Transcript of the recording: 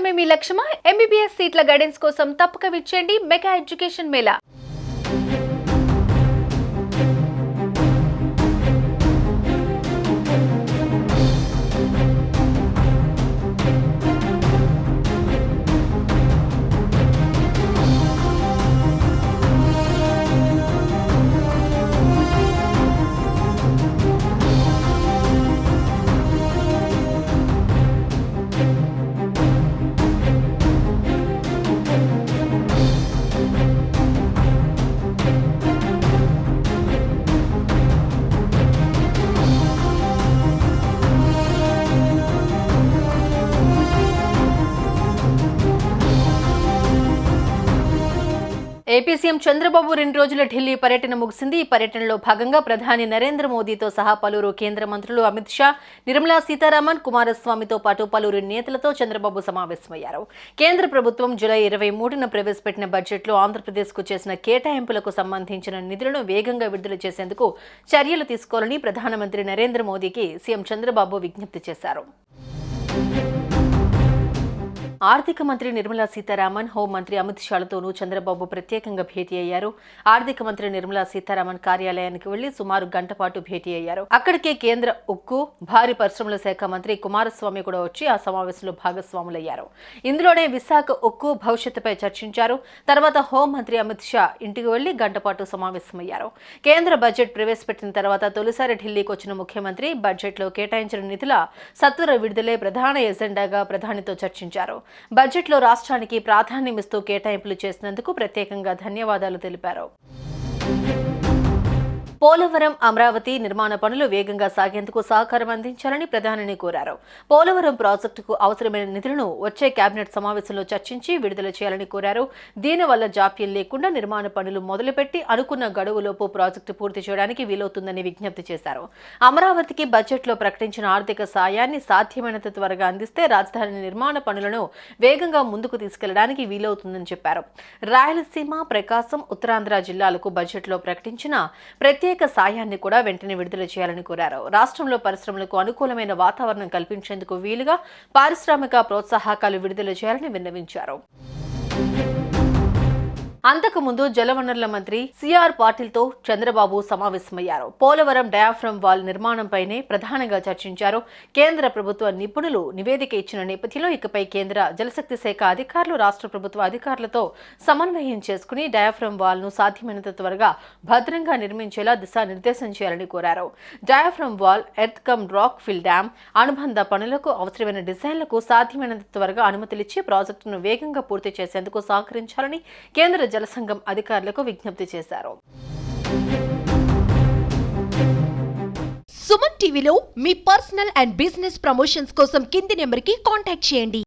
చదువుకోవడమే మీ లక్ష్యమా? MBBS సీట్ల guidance కోసం తప్పక విచ్చేయండి mega education mela. AP CM Chandrababu 2 రోజుల ఢిల్లీ పర్యటన ముగిసింది. ఈ పర్యటనలో భాగంగా ప్రధాని నరేంద్ర మోదీతో సహా పలువురు కేంద్ర మంత్రులు అమిత్ షా, నిర్మలా సీతారామన్, కుమారస్వామితో పాటు పలువురు నేతలతో చంద్రబాబు సమావేశమయ్యారు. కేంద్ర ప్రభుత్వం జూలై 23న ప్రవేశపెట్టిన బడ్జెట్లో ఆంధ్రప్రదేశ్కు చేసిన కేటాయింపులకు సంబంధించిన నిధులను వేగంగా విడుదల చేసేందుకు చర్యలు తీసుకోవాలని ప్రధానమంత్రి నరేంద్ర మోదీకి సీఎం చంద్రబాబు విజ్ఞప్తి చేశారు. ఆర్థిక మంత్రి నిర్మలా సీతారామన్, హోంమంత్రి అమిత్ షాలతోనూ చంద్రబాబు ప్రత్యేకంగా భేటీ అయ్యారు. ఆర్థిక మంత్రి నిర్మలా సీతారామన్ కార్యాలయానికి వెళ్లి సుమారు గంట పాటు భేటీ అయ్యారు. అక్కడికే కేంద్ర ఉక్కు, భారీ పరిశ్రమల శాఖ మంత్రి కుమారస్వామి కూడా వచ్చి ఆ సమావేశంలో భాగస్వాములయ్యారు. ఇందులోనే విశాఖ ఉక్కు భవిష్యత్తుపై చర్చించారు. తర్వాత హోంమంత్రి అమిత్ షా ఇంటికి వెళ్లి గంట పాటు సమావేశమయ్యారు. కేంద్ర బడ్జెట్ ప్రవేశపెట్టిన తర్వాత తొలిసారి ఢిల్లీకి వచ్చిన ముఖ్యమంత్రి బడ్జెట్లో కేటాయించిన నిధుల సత్వర విడుదలే ప్రధాన ఎజెండాగా ప్రధానితో చర్చించారు. బడ్జెట్లో రాష్ట్రానికి ప్రాధాన్యమిస్తూ కేటాయింపులు చేసినందుకు ప్రత్యేకంగా ధన్యవాదాలు తెలిపారు. పోలవరం, అమరావతి నిర్మాణ పనులు వేగంగా సాగేందుకు సహకారం అందించాలని ప్రధానిని కోరారు. పోలవరం ప్రాజెక్టుకు అవసరమైన నిధులను వచ్చే కేబినెట్ సమావేశంలో చర్చించి విడుదల చేయాలని కోరారు. దీనివల్ల జాప్యం లేకుండా నిర్మాణ పనులు మొదలుపెట్టి అనుకున్న గడువులోపు ప్రాజెక్టు పూర్తి చేయడానికి వీలవుతుందని విజ్ఞప్తి చేశారు. అమరావతికి బడ్జెట్లో ప్రకటించిన ఆర్థిక సాయాన్ని సాధ్యమైనంత త్వరగా అందిస్తే రాజధాని నిర్మాణ పనులను వేగంగా ముందుకు తీసుకెళ్లడానికి వీలవుతుందని చెప్పారు. రాయలసీమ, ప్రకాశం, ఉత్తరాంధ్ర జిల్లాలకు బడ్జెట్లో ప్రకటించిన ప్రత్యేక సాయాన్ని కూడా వెంటనే విడుదల చేయాలని కోరారు. రాష్ట్రంలో పరిశ్రమలకు అనుకూలమైన వాతావరణం కల్పించేందుకు వీలుగా పారిశ్రామిక ప్రోత్సాహకాలు విడుదల చేయాలని విన్నవించారు. అంతకుముందు జలవనరుల మంత్రి సిఆర్ పాటిల్తో చంద్రబాబు సమావేశమయ్యారు. పోలవరం డయాఫ్రమ్ వాల్ నిర్మాణంపైనే ప్రధానంగా చర్చించారు. కేంద్ర ప్రభుత్వ నిపుణులు నివేదిక ఇచ్చిన నేపథ్యంలో ఇకపై కేంద్ర జలశక్తి శాఖ అధికారులు రాష్ట్ర ప్రభుత్వ అధికారులతో సమన్వయం చేసుకుని డయాఫ్రమ్ వాల్ ను సాధ్యమైనంత త్వరగా భద్రంగా నిర్మించేలా దిశానిర్దేశం చేయాలని కోరారు. Diaphragm wall, earth cum rock fill dam అనుబంధ పనులకు అవసరమైన డిజైన్లకు సాధ్యమైనంత త్వరగా అనుమతులిచ్చి ప్రాజెక్టును వేగంగా పూర్తి చేసేందుకు సహకరించాలని కేంద్ర జలసంఘం అధికారులకు విజ్ఞప్తి చేశారు. సుమన్ టీవీలో మీ పర్సనల్ అండ్ బిజినెస్ ప్రమోషన్స్ కోసం కింది నెంబర్కి కాంటాక్ట్ చేయండి.